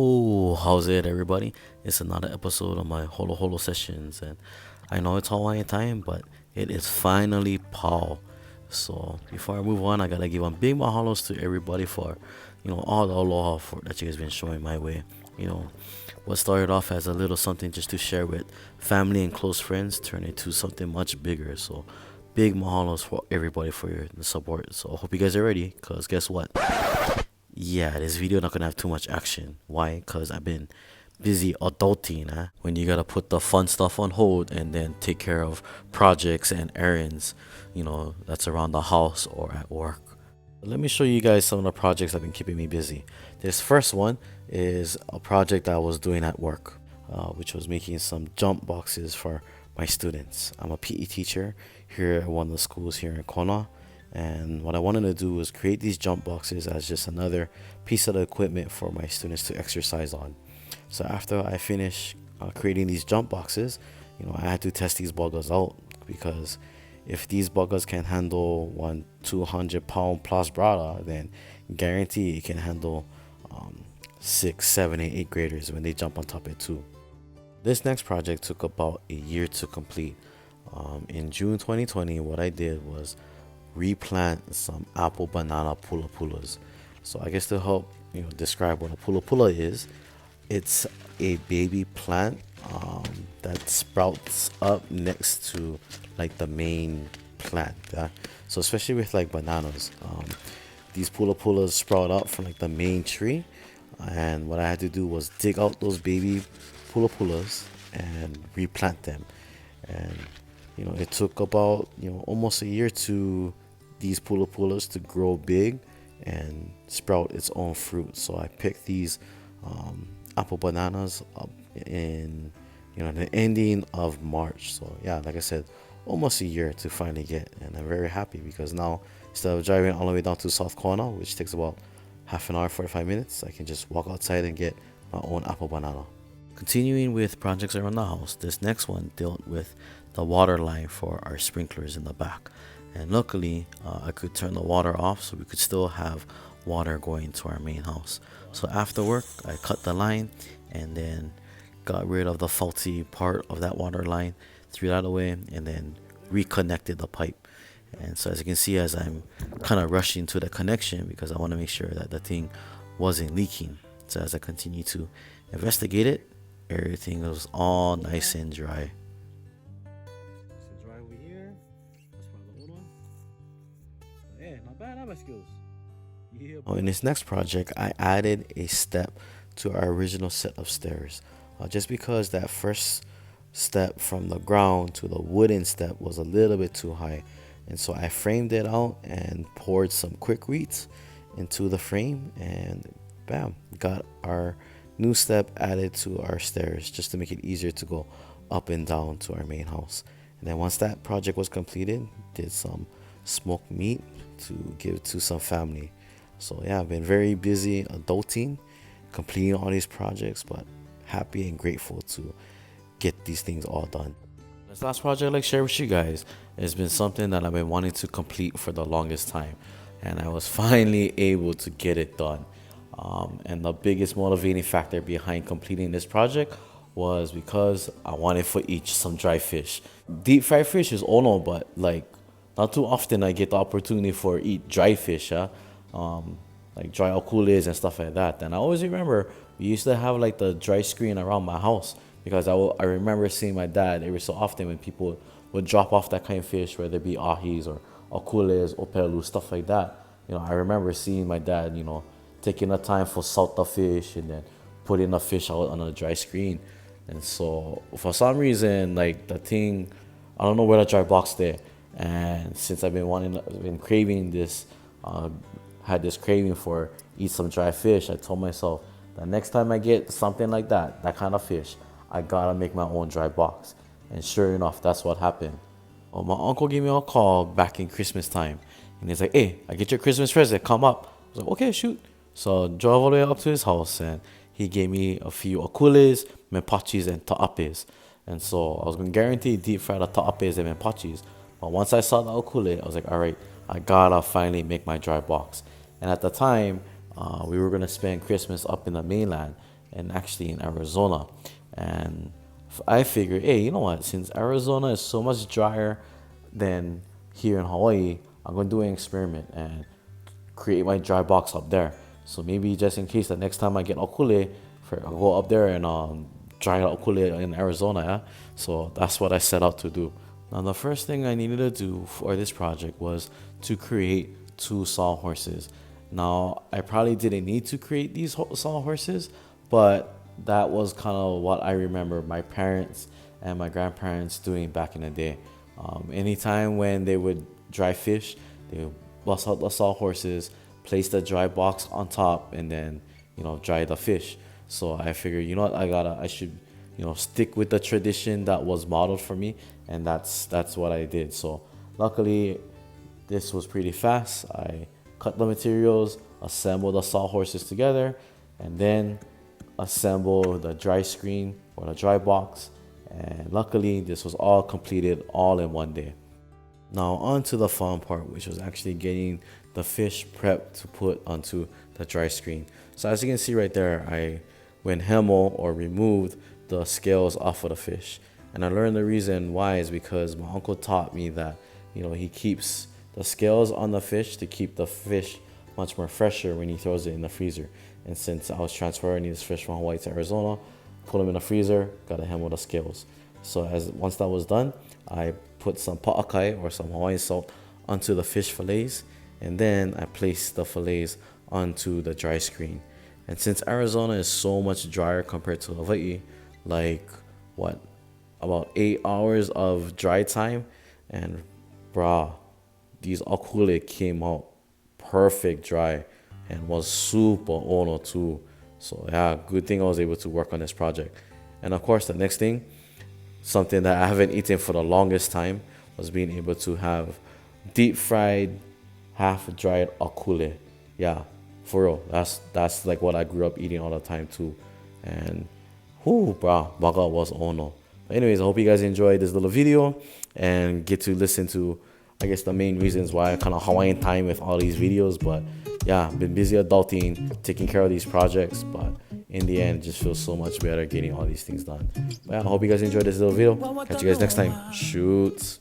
Oh, how's it, everybody? It's another episode of my Holoholo sessions, and I know it's Hawaiian time, but it is finally Paul. So before I move on, I gotta give a big mahalos to everybody for, all the aloha for that you guys been showing my way. You know, what started off as a little something just to share with family and close friends turned into something much bigger. So big mahalos for everybody for your support. So I hope you guys are ready, cause guess what? Yeah, this video not gonna have too much action. Why? Cause I've been busy adulting, huh? When you gotta put the fun stuff on hold and then take care of projects and errands, that's around the house or at work. Let me show you guys some of the projects that have been keeping me busy. This first one is a project I was doing at work, which was making some jump boxes for my students. I'm a PE teacher here at one of the schools here in Kona, and what I wanted to do was create these jump boxes as just another piece of the equipment for my students to exercise on. So after I finished creating these jump boxes, I had to test these buggers out because if these buggers can handle one 200-pound plus brada, then guarantee it can handle six, seven, and eight graders when they jump on top of it too. This next project took about a year to complete. In June 2020, what I did was replant some apple banana pula pulas. So I guess to help describe what a pula pula is, it's a baby plant that sprouts up next to like the main plant. Yeah? So especially with like bananas, these pula pulas sprout up from like the main tree, and what I had to do was dig out those baby pula pulas and replant them. And it took about almost a year to these pula pulas to grow big and sprout its own fruit. So I picked these apple bananas up in the ending of March. So yeah, like I said, almost a year to finally get, and I'm very happy because now instead of driving all the way down to South Kona, which takes about half an hour, 45 minutes, I can just walk outside and get my own apple banana. Continuing with projects around the house, this next one dealt with the water line for our sprinklers in the back. And luckily, I could turn the water off so we could still have water going to our main house. So after work, I cut the line and then got rid of the faulty part of that water line, threw that away, and then reconnected the pipe. And so as you can see, as I'm kind of rushing to the connection because I want to make sure that the thing wasn't leaking. So as I continue to investigate it, everything was all nice and dry. Dry over here. That's one of the old one. Yeah, not bad, not my skills. Yeah. Oh, in this next project, I added a step to our original set of stairs. Just because that first step from the ground to the wooden step was a little bit too high. And so I framed it out and poured some Quikrete into the frame, and bam, got our new step added to our stairs just to make it easier to go up and down to our main house. And then once that project was completed, did some smoked meat to give to some family. So yeah, I've been very busy adulting, completing all these projects, but happy and grateful to get these things all done. This last project I'd like to share with you guys has been something that I've been wanting to complete for the longest time, and I was finally able to get it done. And the biggest motivating factor behind completing this project was because I wanted for each some dry fish. Deep fried fish is ono, but like not too often I get the opportunity for eat dry fish, huh? Like dry okules and stuff like that. And I always remember we used to have like the dry screen around my house because I remember seeing my dad every so often when people would drop off that kind of fish, whether it be ahis or okules, opelu, stuff like that. I remember seeing my dad, taking the time for salt the fish and then putting the fish out on a dry screen. And so for some reason, like the thing, I don't know where the dry box there. And since I've been craving this, had this craving for eat some dry fish, I told myself the next time I get something like that kind of fish, I gotta make my own dry box. And sure enough, that's what happened. Oh, my uncle gave me a call back in Christmas time, and he's like, "Hey, I get your Christmas present. Come up." I was like, "Okay, shoot." So I drove all the way up to his house, and he gave me a few akules, mepachis, and ta'apes. And so I was gonna guarantee deep fry the ta'apes and mepachis. But once I saw the akule, I was like, "All right, I gotta finally make my dry box." And at the time, we were gonna spend Christmas up in the mainland, and actually in Arizona. And I figured, hey, you know what? Since Arizona is so much drier than here in Hawaii, I'm gonna do an experiment and create my dry box up there. So maybe just in case the next time I get okule, I'll go up there and dry okule in Arizona. Yeah? So that's what I set out to do. Now the first thing I needed to do for this project was to create two sawhorses. Now I probably didn't need to create these sawhorses, but that was kind of what I remember my parents and my grandparents doing back in the day. Anytime when they would dry fish, they would bust out the sawhorses, place the dry box on top, and then dry the fish. So I figured, you know what, I should stick with the tradition that was modeled for me, and that's what I did. So luckily, this was pretty fast. I cut the materials, assembled the sawhorses together, and then assemble the dry screen or the dry box. And luckily, this was all completed all in one day. Now on to the fun part, which was actually getting the fish prepped to put onto the dry screen. So as you can see right there, I went hemo or removed the scales off of the fish. And I learned the reason why is because my uncle taught me that, he keeps the scales on the fish to keep the fish much more fresher when he throws it in the freezer. And since I was transferring these fish from Hawaii to Arizona, put them in the freezer, got to hemo the scales. So once that was done, I put some pa'akai or some Hawaiian salt onto the fish fillets, and then I placed the fillets onto the dry screen. And since Arizona is so much drier compared to Hawaii, like what, about 8 hours of dry time, and brah, these akule came out perfect dry and was super ono too. So yeah, good thing I was able to work on this project. And of course, the next thing, something that I haven't eaten for the longest time, was being able to have deep fried, half dried akule. Yeah, for real. That's like what I grew up eating all the time too. And whoo, bro, baga was ono. But anyways, I hope you guys enjoyed this little video and get to listen to, I guess, the main reasons why I kind of Hawaiian time with all these videos. But yeah, been busy adulting, taking care of these projects, but in the end, it just feels so much better getting all these things done. But yeah, I hope you guys enjoyed this little video. Catch you guys next time. Shoots.